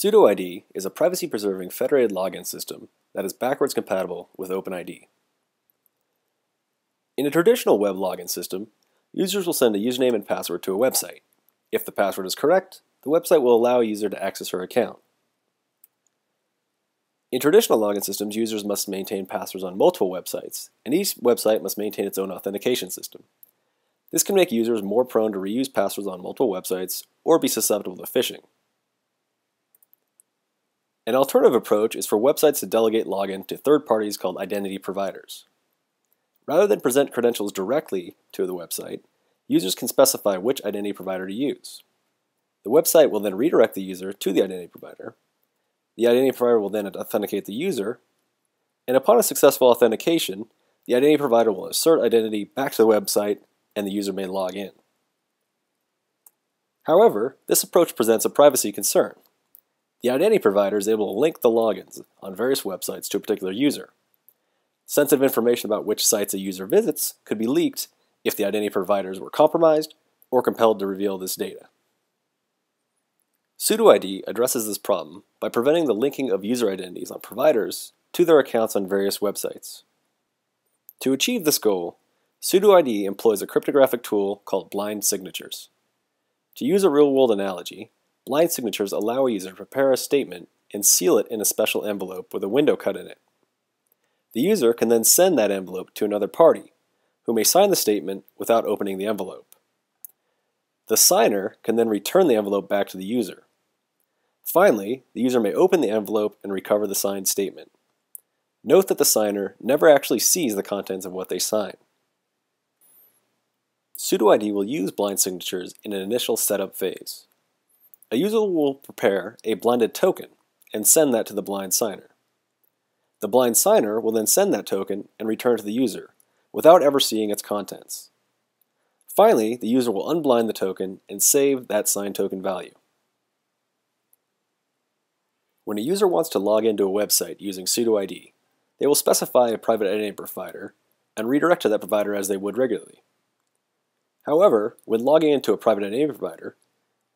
PseudoID is a privacy-preserving federated login system that is backwards compatible with OpenID. In a traditional web login system, users will send a username and password to a website. If the password is correct, the website will allow a user to access her account. In traditional login systems, users must maintain passwords on multiple websites, and each website must maintain its own authentication system. This can make users more prone to reuse passwords on multiple websites or be susceptible to phishing. An alternative approach is for websites to delegate login to third parties called identity providers. Rather than present credentials directly to the website, users can specify which identity provider to use. The website will then redirect the user to the identity provider. The identity provider will then authenticate the user, and upon a successful authentication, the identity provider will assert identity back to the website and the user may log in. However, this approach presents a privacy concern. The identity provider is able to link the logins on various websites to a particular user. Sensitive information about which sites a user visits could be leaked if the identity providers were compromised or compelled to reveal this data. PseudoID addresses this problem by preventing the linking of user identities on providers to their accounts on various websites. To achieve this goal, PseudoID employs a cryptographic tool called blind signatures. To use a real-world analogy, blind signatures allow a user to prepare a statement and seal it in a special envelope with a window cut in it. The user can then send that envelope to another party, who may sign the statement without opening the envelope. The signer can then return the envelope back to the user. Finally, the user may open the envelope and recover the signed statement. Note that the signer never actually sees the contents of what they sign. PseudoID will use blind signatures in an initial setup phase. A user will prepare a blinded token and send that to the blind signer. The blind signer will then send that token and return to the user, without ever seeing its contents. Finally, the user will unblind the token and save that signed token value. When a user wants to log into a website using PseudoID, they will specify a private identity provider and redirect to that provider as they would regularly. However, when logging into a private identity provider,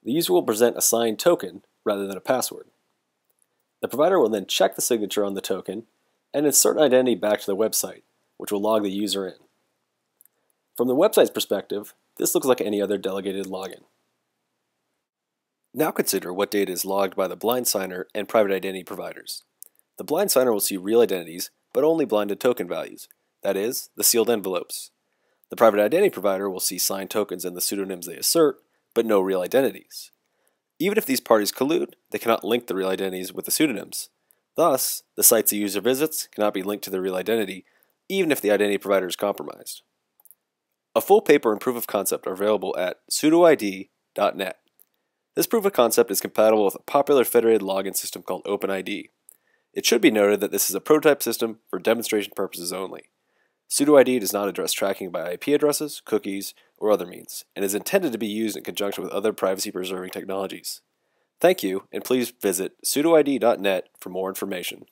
the user will present a signed token rather than a password. The provider will then check the signature on the token and insert an identity back to the website, which will log the user in. From the website's perspective, this looks like any other delegated login. Now consider what data is logged by the blind signer and private identity providers. The blind signer will see real identities, but only blinded token values, that is, the sealed envelopes. The private identity provider will see signed tokens and the pseudonyms they assert, but no real identities. Even if these parties collude, they cannot link the real identities with the pseudonyms. Thus, the sites a user visits cannot be linked to the real identity, even if the identity provider is compromised. A full paper and proof of concept are available at PseudoID.net. This proof of concept is compatible with a popular federated login system called OpenID. It should be noted that this is a prototype system for demonstration purposes only. PseudoID does not address tracking by IP addresses, cookies, or other means, and is intended to be used in conjunction with other privacy-preserving technologies. Thank you, and please visit PseudoID.net for more information.